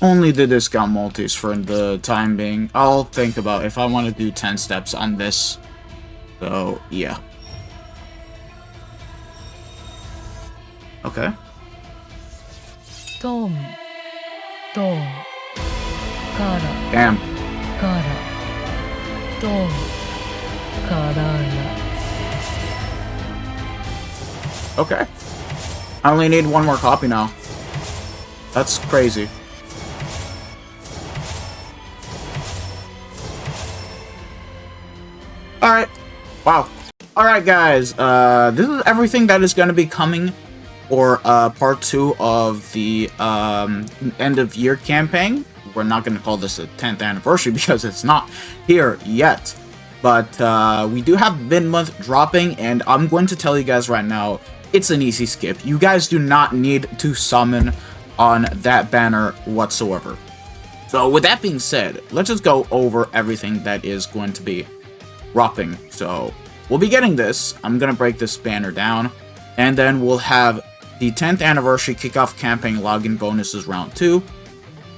only the discount multis for the time being. I'll think about if I want to do 10 steps on this. So, yeah. Okay. Tom. Tom. Kara. Damn. Kara. Tom. Kara. Okay. I only need one more copy now. That's crazy. Alright. Wow. Alright, guys. This is everything that is going to be coming for part 2 of the end of year campaign. We're not going to call this a 10th anniversary because it's not here yet. But we do have mid-month dropping, and I'm going to tell you guys right now, it's an easy skip. You guys do not need to summon on that banner whatsoever. So with that being said, let's just go over everything that is going to be dropping. So we'll be getting this. I'm going to break this banner down, and then we'll have the 10th anniversary kickoff campaign login bonuses round 2.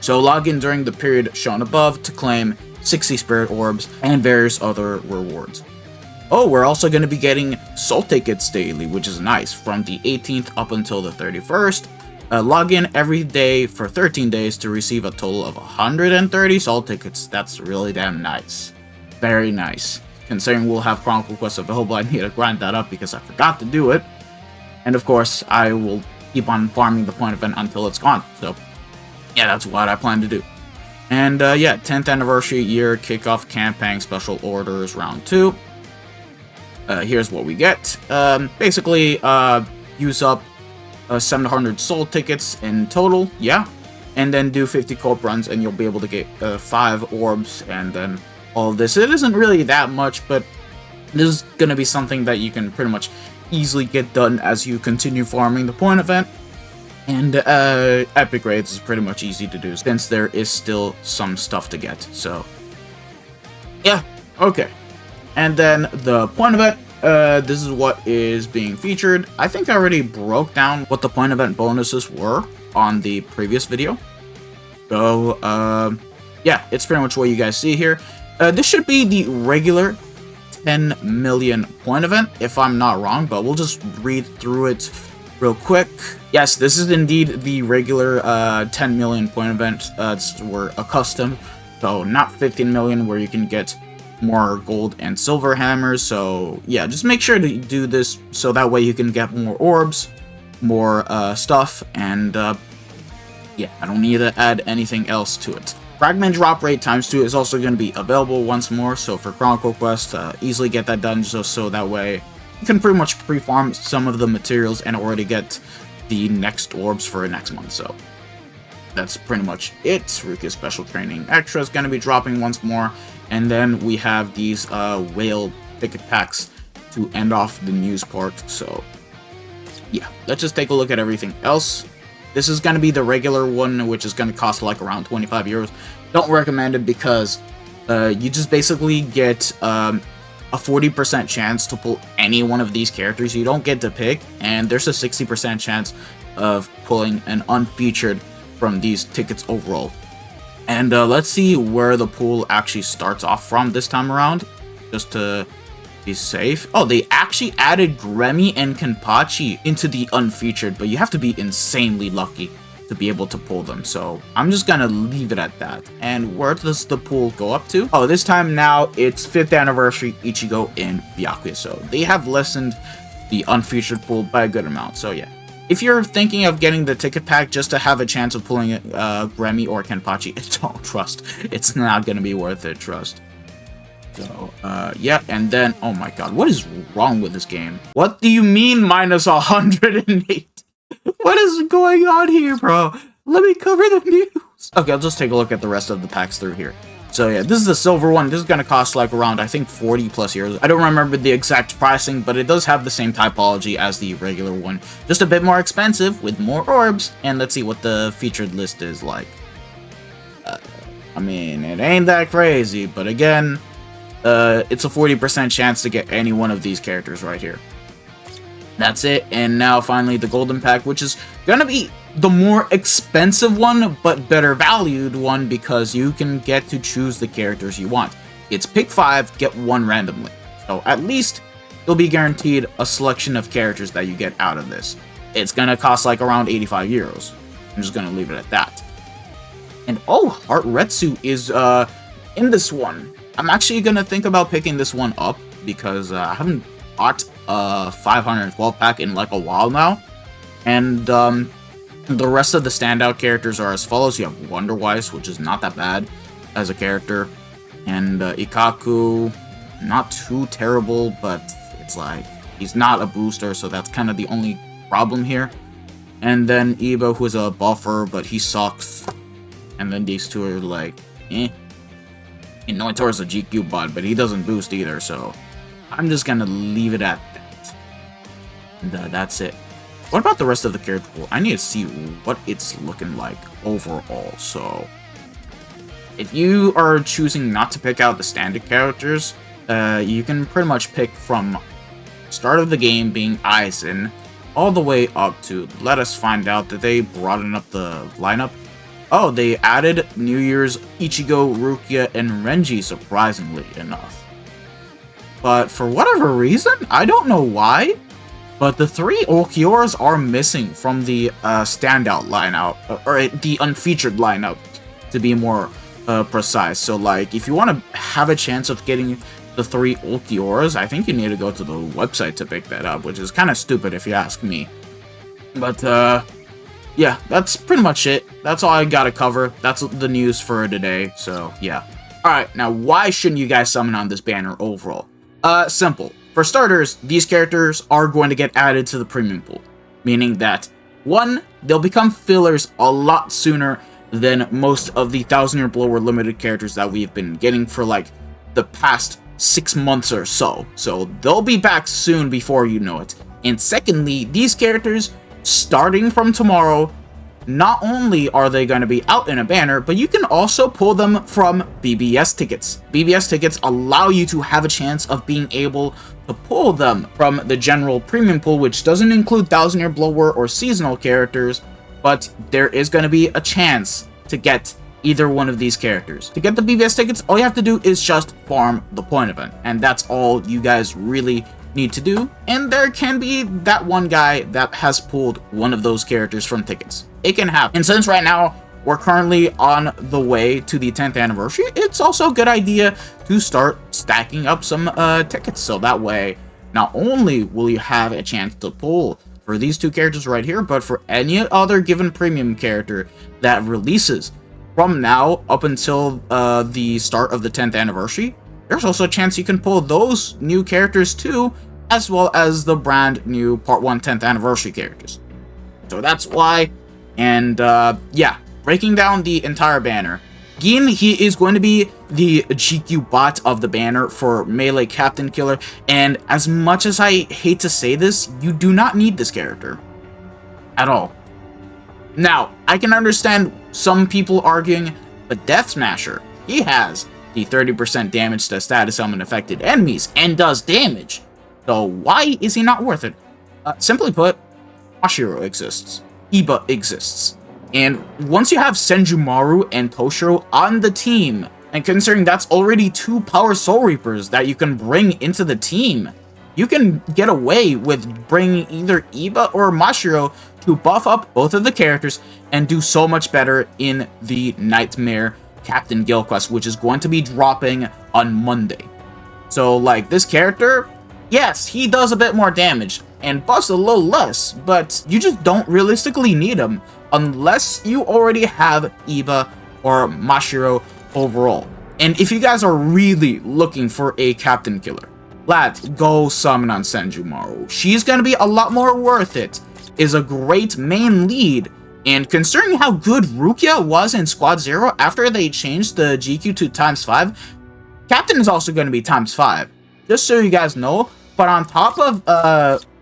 So log in during the period shown above to claim 60 spirit orbs and various other rewards. Oh, we're also going to be getting soul tickets daily, which is nice, from the 18th up until the 31st. Log in every day for 13 days to receive a total of 130 soul tickets. That's really damn nice. Very nice. Considering we'll have Chronicle Quest available, I need to grind that up because I forgot to do it. And of course, I will keep on farming the point event until it's gone. So, yeah, that's what I plan to do. And yeah, 10th anniversary year kickoff campaign special orders round 2. Here's what we get. Basically, use up 700 soul tickets in total, yeah. And then do 50 co-op runs and you'll be able to get 5 orbs and then all of this. It isn't really that much, but this is going to be something that you can pretty much easily get done as you continue farming the point event. And epic raids is pretty much easy to do since there is still some stuff to get. So, yeah, okay. And then the point event, this is what is being featured. I think I already broke down what the point event bonuses were on the previous video. So, yeah, it's pretty much what you guys see here. This should be the regular 10 million point event, if I'm not wrong, but we'll just read through it real quick. Yes, this is indeed the regular 10 million point event. We're accustomed, so not 15 million where you can get more gold and silver hammers. So yeah, just make sure to do this so that way you can get more orbs, more stuff, and yeah, I don't need to add anything else to it. Fragment drop rate ×2 is also going to be available once more, so for Chronicle Quest, easily get that done just so that way you can pretty much pre-farm some of the materials and already get the next orbs for next month. So that's pretty much it. Rukia's Special Training Extra is going to be dropping once more, and then we have these whale ticket packs to end off the news part. So yeah, let's just take a look at everything else. This is going to be the regular one, which is going to cost like around 25 euros. Don't recommend it because you just basically get a 40% chance to pull any one of these characters. You don't get to pick, and there's a 60% chance of pulling an unfeatured from these tickets overall. And let's see where the pool actually starts off from this time around, just to be safe. Oh, they actually added Gremmy and Kenpachi into the unfeatured, but you have to be insanely lucky to be able to pull them. So I'm just gonna leave it at that. And where does the pool go up to? Oh, this time now it's 5th anniversary Ichigo in Byakuya. So they have lessened the unfeatured pool by a good amount. So yeah, if you're thinking of getting the ticket pack just to have a chance of pulling Gremmy or Kenpachi, don't trust. It's not gonna be worth it, trust. So, yeah, and then, oh my god, what is wrong with this game? What do you mean minus 108? What is going on here, bro? Let me cover the news. Okay, I'll just take a look at the rest of the packs through here. So yeah, this is the silver one. This is gonna cost like around, I think, 40 plus euros. I don't remember the exact pricing, but it does have the same typology as the regular one. Just a bit more expensive with more orbs. And let's see what the featured list is like. I mean, it ain't that crazy, but again, it's a 40% chance to get any one of these characters right here. That's it. And now finally the golden pack, which is gonna be the more expensive one, but better valued one, because you can get to choose the characters you want. It's pick 5, get 1 randomly. So at least you'll be guaranteed a selection of characters that you get out of this. It's gonna cost like around 85 euros. I'm just gonna leave it at that. And oh, Heart Retsu is in this one. I'm actually gonna think about picking this one up because I haven't bought a 512 pack in like a while now. And the rest of the standout characters are as follows. You have Wonderwise, which is not that bad as a character. And Ikaku, not too terrible, but it's like, he's not a booster, so that's kind of the only problem here. And then Iba, who is a buffer, but he sucks. And then these two are like, eh. And Noitor's a GQ bot, but he doesn't boost either, so I'm just gonna leave it at that. And that's it. What about the rest of the character pool? I need to see what it's looking like overall. So if you are choosing not to pick out the standard characters, you can pretty much pick from start of the game being Aizen all the way up to, let us find out that they broadened up the lineup. Oh, they added New Year's Ichigo, Rukia, and Renji, surprisingly enough. But for whatever reason, I don't know why, but the 3 Ulquioras are missing from the standout lineup, or the unfeatured lineup, to be more precise. So, like, if you want to have a chance of getting the 3 Ulquioras, I think you need to go to the website to pick that up, which is kind of stupid if you ask me. But, yeah, that's pretty much it. That's all I gotta cover. That's the news for today, so yeah. Alright, now why shouldn't you guys summon on this banner overall? Simple. For starters, these characters are going to get added to the premium pool, meaning that, 1, they'll become fillers a lot sooner than most of the 1,000 Year Blower limited characters that we've been getting for like the past 6 months or so. So they'll be back soon before you know it. And secondly, these characters, starting from tomorrow, not only are they going to be out in a banner, but you can also pull them from BBS tickets. BBS tickets allow you to have a chance of being able to pull them from the general premium pool, which doesn't include 1,000 Year Blower or seasonal characters, but there is going to be a chance to get either one of these characters. To get the BBS tickets, all you have to do is just farm the point event, and that's all you guys really need to do. And there can be that one guy that has pulled one of those characters from tickets. It can happen. And since right now we're currently on the way to the 10th anniversary, it's also a good idea to start stacking up some tickets, so that way not only will you have a chance to pull for these 2 characters right here, but for any other given premium character that releases from now up until the start of the 10th anniversary, there's also a chance you can pull those new characters too, as well as the brand new Part 1 10th anniversary characters. So that's why. And yeah, breaking down the entire banner. Gin, he is going to be the GQ bot of the banner for Melee Captain Killer, and as much as I hate to say this, you do not need this character at all. Now, I can understand some people arguing, but Death Smasher, he has the 30% damage to status element affected enemies and does damage. So why is he not worth it? Simply put, Toshiro exists. Iba exists. And once you have Senjumaru and Toshiro on the team, and considering that's already 2 Power Soul Reapers that you can bring into the team, you can get away with bringing either Iba or Mashiro to buff up both of the characters and do so much better in the Nightmare Captain Guild quest, which is going to be dropping on Monday. So, like, this character, yes, he does a bit more damage and buffs a little less, but you just don't realistically need him unless you already have Iba or Mashiro overall. And if you guys are really looking for a Captain Killer, lads, go summon on Senjumaru. She's gonna be a lot more worth it. Is a great main lead, and considering how good Rukia was in Squad 0 after they changed the GQ to ×5, Captain is also going to be ×5, just so you guys know. But on top of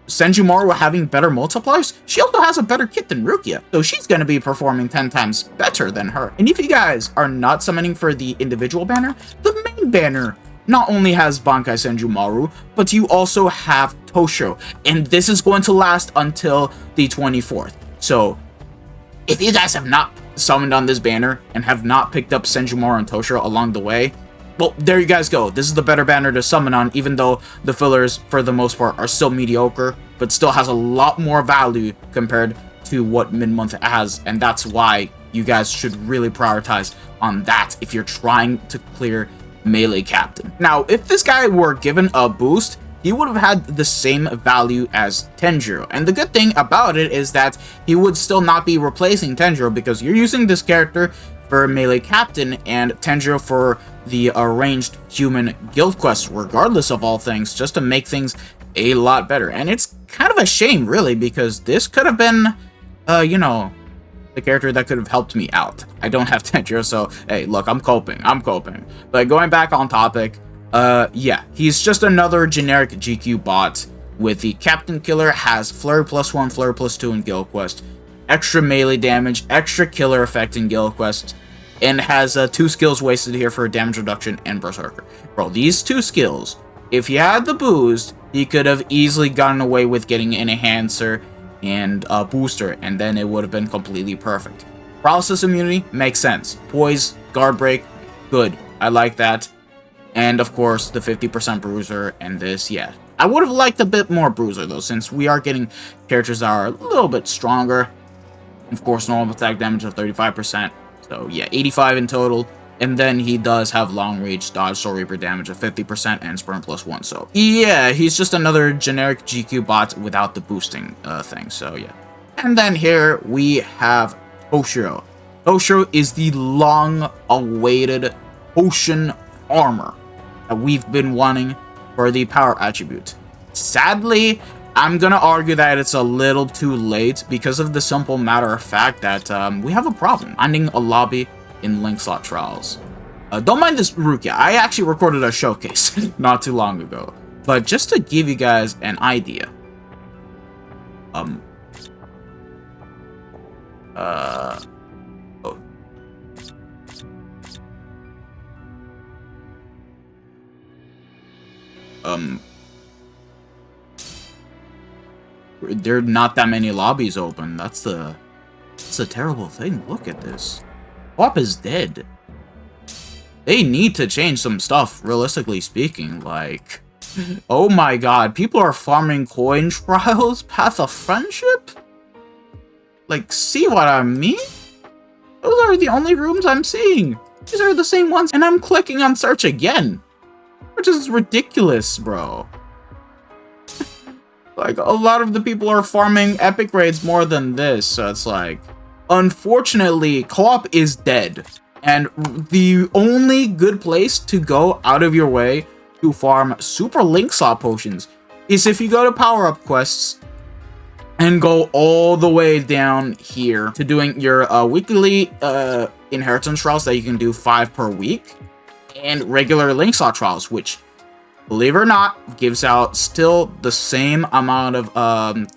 Senjumaru having better multipliers, she also has a better kit than Rukia, so she's going to be performing 10 times better than her. And if you guys are not summoning for the individual banner, the main banner not only has Bankai Senjumaru, but you also have Toshiro, and this is going to last until the 24th. So, if you guys have not summoned on this banner and have not picked up Senjumaru and Toshiro along the way, well, there you guys go. This is the better banner to summon on, even though the fillers, for the most part, are still mediocre, but still has a lot more value compared to what mid-month has, and that's why you guys should really prioritize on that if you're trying to clear Melee Captain. Now, if this guy were given a boost, he would have had the same value as Tenjiro, and the good thing about it is that he would still not be replacing Tenjiro because you're using this character for Melee Captain and Tenjiro for the arranged human guild quest, regardless of all things, just to make things a lot better. And it's kind of a shame, really, because this could have been, you know, the character that could have helped me out. I don't have Tenjiro, so hey, look, I'm coping. But going back on topic, yeah, he's just another generic GQ bot with the Captain Killer, has Flurry +1, Flurry +2 in Guild Quest, extra melee damage, extra killer effect in Guild Quest, and has 2 skills wasted here for damage reduction and Berserker. Bro, these 2 skills, if he had the boost, he could have easily gotten away with getting an Enhancer and a Booster, and then it would have been completely perfect. Paralysis immunity makes sense. Poise, Guard Break, good. I like that. And of course, the 50% Bruiser and this, yeah. I would have liked a bit more Bruiser though, since we are getting characters that are a little bit stronger. Of course, normal attack damage of 35%. So yeah, 85 in total. And then he does have long reach, dodge, soul reaper damage of 50% and sprint +1. So yeah, he's just another generic GQ bot without the boosting thing. So yeah. And then here we have Toshiro. Toshiro is the long-awaited potion armor that we've been wanting for the power attribute. Sadly, I'm gonna argue that it's a little too late because of the simple matter of fact that we have a problem finding a lobby in Link Slot Trials. Don't mind this Rukia. I actually recorded a showcase not too long ago. But just to give you guys an idea. Oh. There are not that many lobbies open. That's a terrible thing. Look at this. WAP is dead. They need to change some stuff, realistically speaking. Like, oh my god, people are farming coin trials, Path of Friendship? Like, see what I mean? Those are the only rooms I'm seeing. These are the same ones, and I'm clicking on search again. Which is ridiculous, bro. Like, a lot of the people are farming epic raids more than this, so it's like... Unfortunately, co-op is dead, and the only good place to go out of your way to farm super link slot potions is if you go to power-up quests and go all the way down here to doing your weekly inheritance trials that you can do 5 per week, and regular link slot trials, which, believe it or not, gives out still the same amount of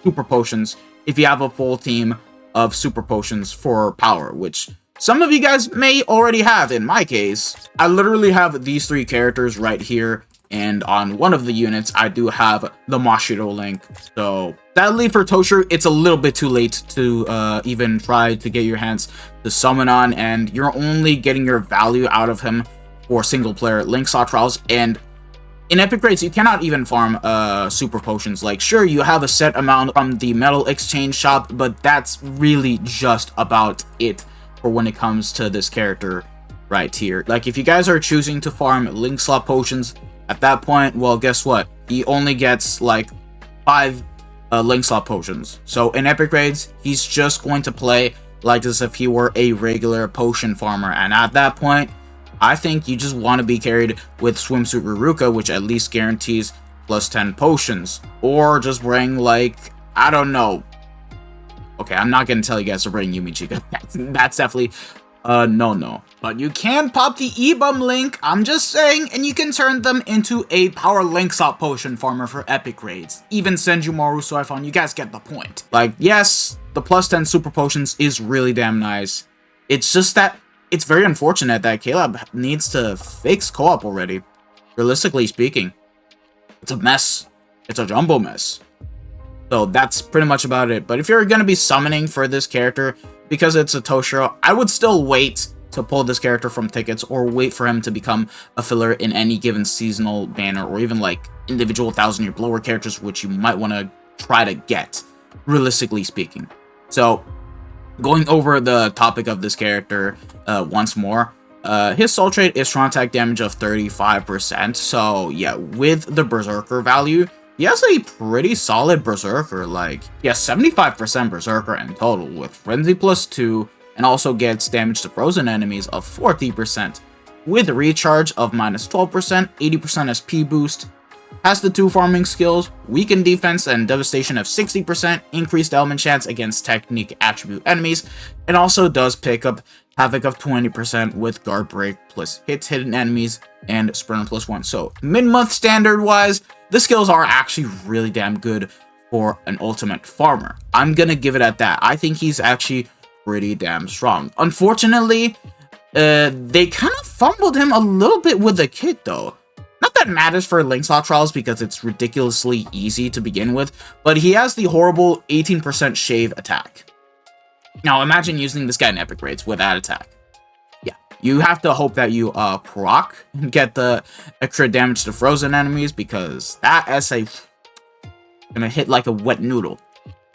super potions if you have a full team of super potions for power, which some of you guys may already have. In my case, I literally have these 3 characters right here, and on one of the units, I do have the Mashiro link. So sadly for Toshiro, it's a little bit too late to even try to get your hands to summon on, and you're only getting your value out of him for single player link slot trials. And in epic raids, you cannot even farm super potions. Like, sure, you have a set amount from the metal exchange shop, but that's really just about it for when it comes to this character right here. Like, if you guys are choosing to farm link slot potions, at that point, well, guess what? He only gets, like, 5 link slot potions. So in epic raids, he's just going to play like as if he were a regular potion farmer. And at that point, I think you just want to be carried with Swimsuit Ruruka, which at least guarantees +10 potions. Or just bring, like, I don't know. Okay, I'm not going to tell you guys to bring Yumichika. That's definitely no. But you can pop the EBUM link, I'm just saying, and you can turn them into a power link slot potion farmer for epic raids. Even Senjumaru Soifon, you guys get the point. Like, yes, the +10 super potions is really damn nice. It's just that it's very unfortunate that Caleb needs to fix co-op already. realistically speaking, it's a mess. It's a jumbo mess. So that's pretty much about it. But if you're going to be summoning for this character, because it's a Toshiro, I would still wait to pull this character from tickets, or wait for him to become a filler in any given seasonal banner, or even like individual 1,000-year blower characters, which you might want to try to get, realistically speaking. So going over the topic of this character once more, his soul trait is strong attack damage of 35%. So yeah, with the Berserker value, he has a pretty solid Berserker. Like, he has 75% Berserker in total, with Frenzy +2, and also gets damage to frozen enemies of 40%, with recharge of -12%, 80% SP boost, has the 2 farming skills, weakened defense and devastation of 60%, increased element chance against technique attribute enemies, and also does pick up havoc of 20% with guard break plus hits hidden enemies and sprint +1. So mid-month standard wise, the skills are actually really damn good for an ultimate farmer. I'm gonna give it at that. I think he's actually pretty damn strong. Unfortunately, they kind of fumbled him a little bit with the kit though. Not that it matters for Linkslot Trials because it's ridiculously easy to begin with, but he has the horrible 18% shave attack. Now imagine using this guy in epic raids with that attack. Yeah, you have to hope that you proc and get the extra damage to frozen enemies, because that SA gonna hit like a wet noodle.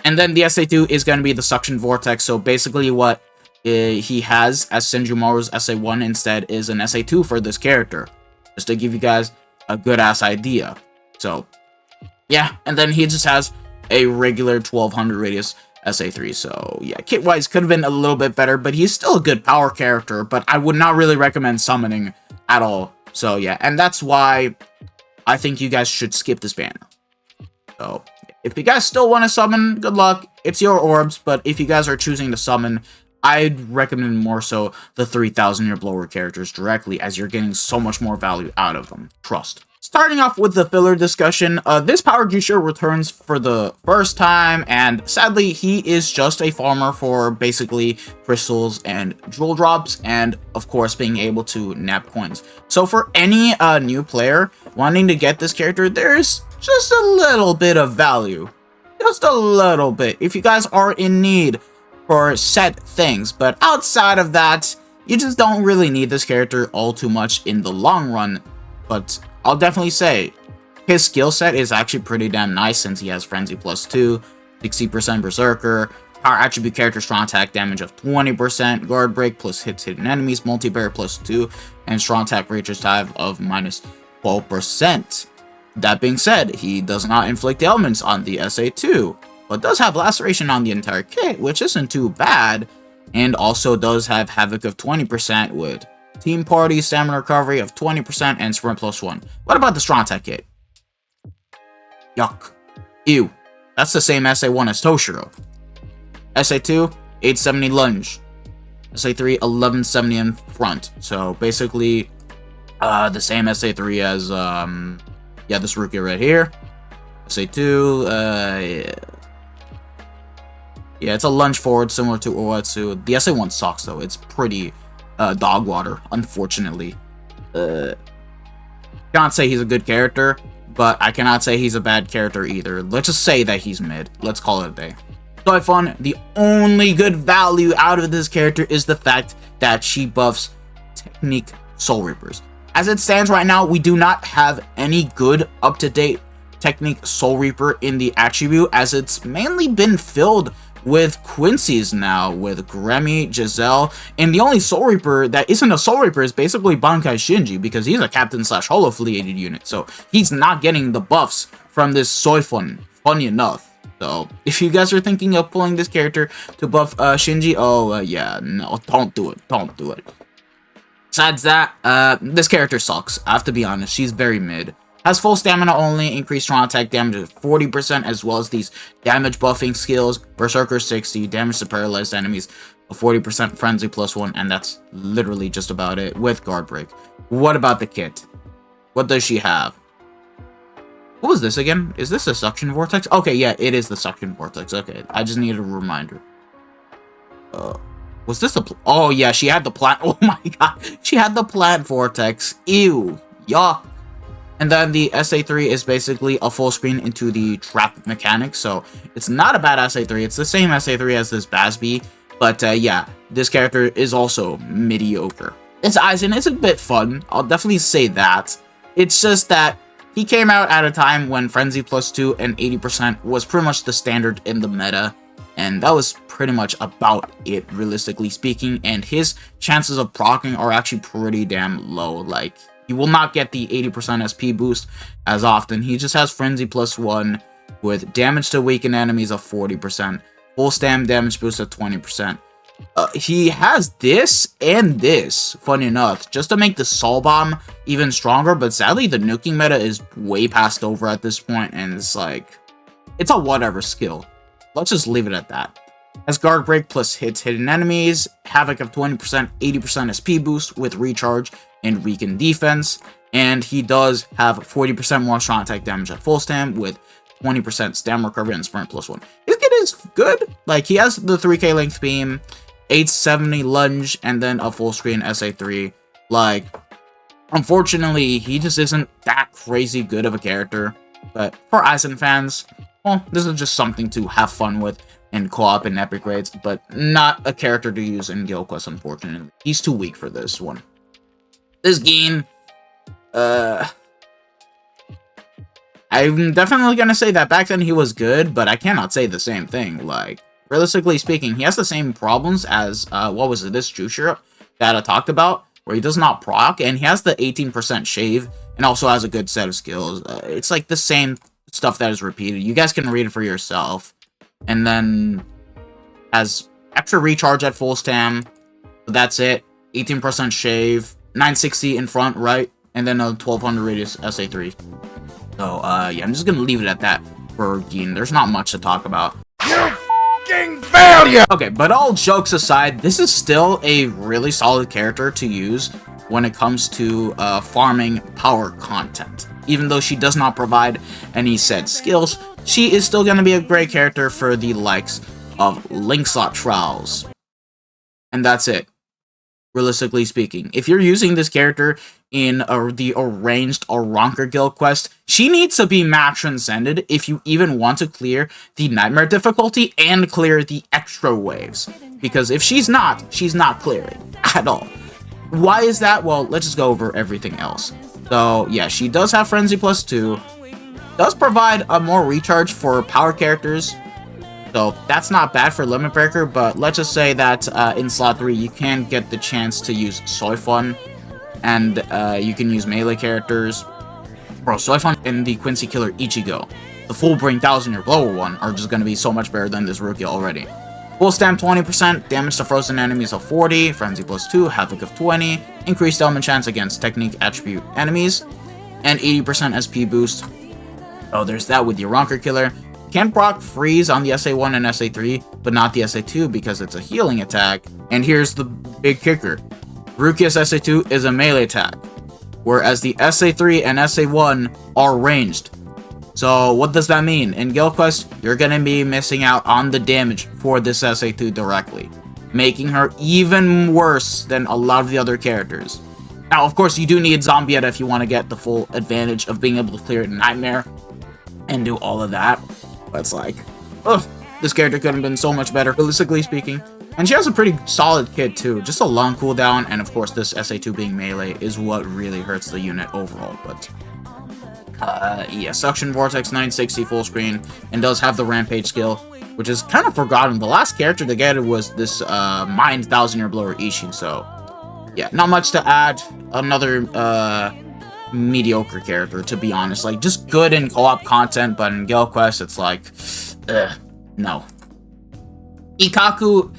And then the SA2 is gonna be the Suction Vortex. So basically what he has as Senjumaru's SA1 instead is an SA2 for this character, just to give you guys a good ass idea. So yeah, and then he just has a regular 1200 radius SA3. So yeah, kit wise could have been a little bit better, but he's still a good power character, but I would not really recommend summoning at all. So yeah, and that's why I think you guys should skip this banner. So if you guys still want to summon, good luck, it's your orbs, but if you guys are choosing to summon, I'd recommend more so the 3,000-year blower characters directly, as you're getting so much more value out of them. Trust. Starting off with the filler discussion, this Power Jusho returns for the first time, and sadly, he is just a farmer for basically crystals and jewel drops, and of course, being able to nab coins. So for any new player wanting to get this character, there's just a little bit of value. Just a little bit. If you guys are in need for set things, but outside of that, you just don't really need this character all too much in the long run. But I'll definitely say his skill set is actually pretty damn nice, since he has Frenzy +2, 60% Berserker, power attribute character strong attack damage of 20%, guard break plus hits hidden enemies, multi-bear +2, and strong attack recharge time of -12%. That being said, he does not inflict ailments on the SA2, but does have laceration on the entire kit, which isn't too bad, and also does have havoc of 20% with team party, stamina recovery of 20%, and sprint +1. What about the strong attack kit? Yuck. Ew. That's the same SA1 as Toshiro. SA2, 870 lunge. SA3, 1170 in front. So basically, the same SA3 as, yeah, this rookie right here. SA2, yeah, it's a lunge forward similar to Oatsu. The SA1 sucks though. It's pretty dog water, unfortunately. Can't say he's a good character, but I cannot say he's a bad character either. Let's just say that he's mid. Let's call it a day. So fun. The only good value out of this character is the fact that she buffs technique Soul Reapers. As it stands right now, we do not have any good up-to-date technique Soul Reaper in the attribute, as it's mainly been filled with Quincy's now, with Gremmy, Giselle, and the only Soul Reaper that isn't a Soul Reaper is basically Bankai Shinji, because he's a captain/holo-affiliated unit, so he's not getting the buffs from this Soifun, funny enough. So if you guys are thinking of pulling this character to buff Shinji, oh yeah, no, don't do it, don't do it. Besides that, this character sucks, I have to be honest, she's very mid. Has full stamina only, increased strong attack damage of 40%, as well as these damage buffing skills, Berserker 60, damage to paralyzed enemies of 40%, Frenzy +1, and that's literally just about it, with Guard Break. What about the kit? What does she have? What was this again? Is this a Suction Vortex? Okay, yeah, it is the Suction Vortex, okay, I just needed a reminder. Was this the oh yeah, she had the plant, oh my god, she had the Plant Vortex, ew, yuck. And then the SA3 is basically a full screen into the trap mechanic, so it's not a bad SA3. It's the same SA3 as this Basby, but yeah, this character is also mediocre. It's Aizen, it's a bit fun, I'll definitely say that. It's just that he came out at a time when Frenzy +2 and 80% was pretty much the standard in the meta, and that was pretty much about it, realistically speaking, and his chances of proccing are actually pretty damn low. Like, he will not get the 80% SP boost as often. He just has Frenzy +1 with damage to weakened enemies of 40%, full stam damage boost of 20%. He has this and this, funny enough, just to make the Soul Bomb even stronger, but sadly the nuking meta is way past over at this point, and it's like, it's a whatever skill. Let's just leave it at that. Has Guard Break plus hits hidden enemies, Havoc of 20%, 80% SP boost with recharge and weakened defense, and he does have 40% more strong attack damage at full stam with 20% stam recovery and sprint +1. His kit is good. Like, he has the 3k length beam, 870 lunge, and then a full screen SA3. Like, unfortunately, he just isn't that crazy good of a character. But for Aizen fans, well, this is just something to have fun with in co-op and epic raids, but not a character to use in Guild Quest, unfortunately. He's too weak for this one. This Gin, I'm definitely gonna say that back then he was good, but I cannot say the same thing. Like, realistically speaking, he has the same problems as, what was it, this Toshiro that I talked about, where he does not proc, and he has the 18% shave, and also has a good set of skills. It's like the same stuff that is repeated. You guys can read it for yourself. And then has extra recharge at full stam, but that's it. 18% shave, 960 in front, right? And then a 1200 radius SA3. So, yeah, I'm just gonna leave it at that for Gin. There's not much to talk about. You f***ing failure! Okay, but all jokes aside, this is still a really solid character to use when it comes to farming power content. Even though she does not provide any said skills, she is still going to be a great character for the likes of Linkslot Trials. And that's it, realistically speaking. If you're using this character in the arranged Aronker Guild quest, she needs to be map transcended if you even want to clear the Nightmare difficulty and clear the extra waves. Because if she's not clearing at all. Why is that? Well, let's just go over everything else. So, yeah, she does have Frenzy +2, does provide a more recharge for power characters, so that's not bad for Limit Breaker, but let's just say that in slot 3 you can get the chance to use Soifun, and you can use melee characters. Bro, Soifun and the Quincy Killer Ichigo, the full bring 1000-year blower one, are just going to be so much better than this rookie already. Full stam 20%, damage to frozen enemies of 40, Frenzy +2, Havoc of 20, increased element chance against technique attribute enemies, and 80% SP boost. Oh, there's that with your Aronker Killer. Can proc freeze on the SA1 and SA3, but not the SA2 because it's a healing attack. And here's the big kicker. Rukia's SA2 is a melee attack, whereas the SA3 and SA1 are ranged. So what does that mean? In Guild Quest, you're gonna be missing out on the damage for this SA2 directly, making her even worse than a lot of the other characters. Now, of course, you do need Zombietta if you want to get the full advantage of being able to clear Nightmare and do all of that. But it's like, ugh, this character could have been so much better, realistically speaking. And she has a pretty solid kit too, just a long cooldown, and of course this SA2 being melee is what really hurts the unit overall, but... yeah, Suction Vortex 960 full screen, and does have the Rampage skill, which is kind of forgotten. The last character to get it was this Mind 1000-year blower Ishin, so yeah, not much to add. Another mediocre character, to be honest. Like, just good in co-op content, but in Guild Quest, it's like, no. Ikaku,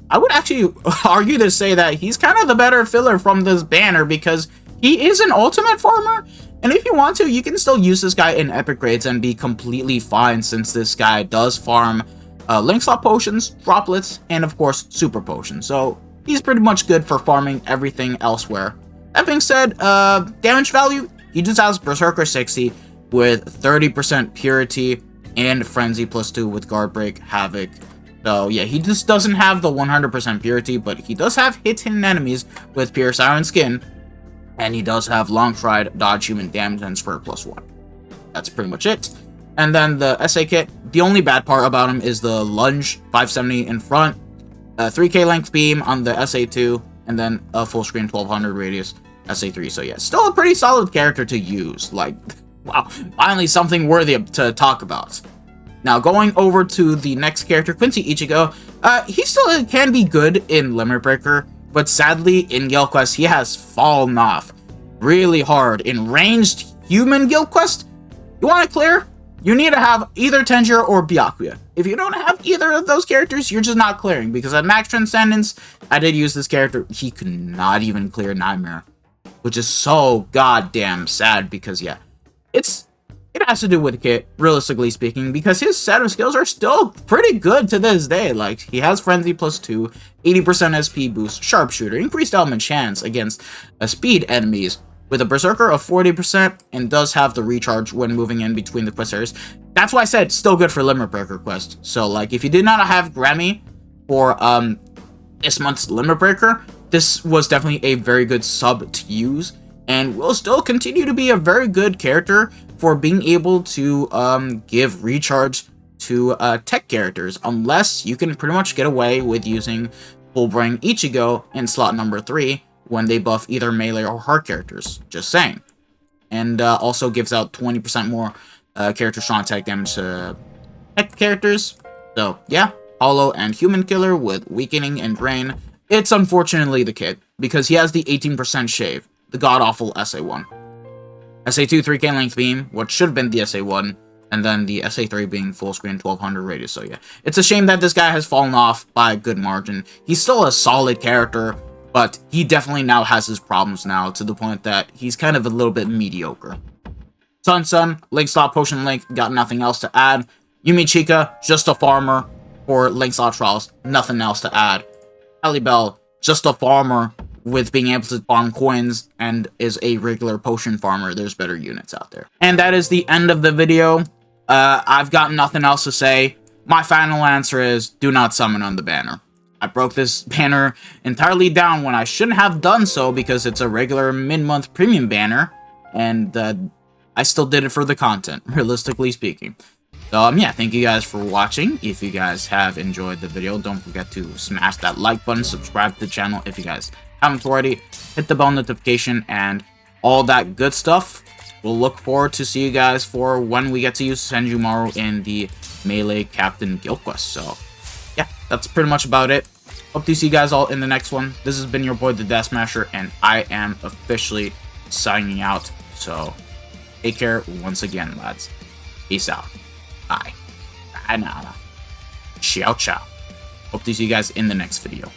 I would actually argue to say that he's kind of the better filler from this banner, because he is an ultimate farmer, and if you want to, you can still use this guy in epic raids and be completely fine, since this guy does farm Linkslot potions, droplets, and of course, super potions. So he's pretty much good for farming everything elsewhere. That being said, damage value, he just has Berserker 60 with 30% purity and Frenzy +2 with Guard Break, Havoc. So yeah, he just doesn't have the 100% purity, but he does have hit hidden enemies with Pure Siren Skin. And he does have long stride, dodge, human damage, and spur +1. That's pretty much it. And then the SA kit, the only bad part about him is the lunge, 570 in front, 3k length beam on the SA2, and then a full screen 1200 radius SA3. So yeah, still a pretty solid character to use. Like, wow, finally something worthy to talk about. Now, going over to the next character, Quincy Ichigo, he still can be good in Limit Breaker, but sadly, in Guild Quest, he has fallen off really hard. In ranged human Guild Quest, you want to clear? You need to have either Tenjiro or Byakuya. If you don't have either of those characters, you're just not clearing, because at Max Transcendence, I did use this character, he could not even clear Nightmare, which is so goddamn sad, because yeah, it has to do with Kit, realistically speaking, because his set of skills are still pretty good to this day. Like, he has Frenzy +2, 80% SP boost, Sharpshooter, increased element chance against speed enemies, with a Berserker of 40%, and does have the recharge when moving in between the quest areas. That's why I said still good for Limit Breaker quest. So, like, if you did not have Grammy for this month's Limit Breaker, this was definitely a very good sub to use, and will still continue to be a very good character for being able to give recharge to tech characters, unless you can pretty much get away with using Full Brain Ichigo in slot number 3 when they buff either melee or hard characters, just saying. And also gives out 20% more character strong attack damage to tech characters. So yeah, Hollow and Human Killer with Weakening and Drain. It's unfortunately the kit, because he has the 18% shave, the god-awful SA1. SA2 3k length beam, what should have been the SA1, and then the SA3 being full screen 1200 radius. So yeah, it's a shame that this guy has fallen off by a good margin. He's still a solid character, but he definitely now has his problems now, to the point that he's kind of a little bit mediocre. Sun, Link Slot Potion Link, got nothing else to add. Yumi Chika, just a farmer for Link Slot Trials, nothing else to add. Alibel, just a farmer with being able to farm coins, and is a regular potion farmer. There's better units out there. And that is the end of the video. I've got nothing else to say. My final answer is, do not summon on the banner. I broke this banner entirely down when I shouldn't have done so, because it's a regular mid-month premium banner, and I still did it for the content, realistically speaking. So, yeah, thank you guys for watching. If you guys have enjoyed the video, don't forget to smash that like button, subscribe to the channel if you guys haven't already, hit the bell notification, and all that good stuff. We'll look forward to see you guys for when we get to use Senjumaru in the Melee Captain Guild Quest. So, yeah, that's pretty much about it. Hope to see you guys all in the next one. This has been your boy, the Death Smasher, and I am officially signing out. So, take care once again, lads. Peace out. Bye. Ciao, ciao. Hope to see you guys in the next video.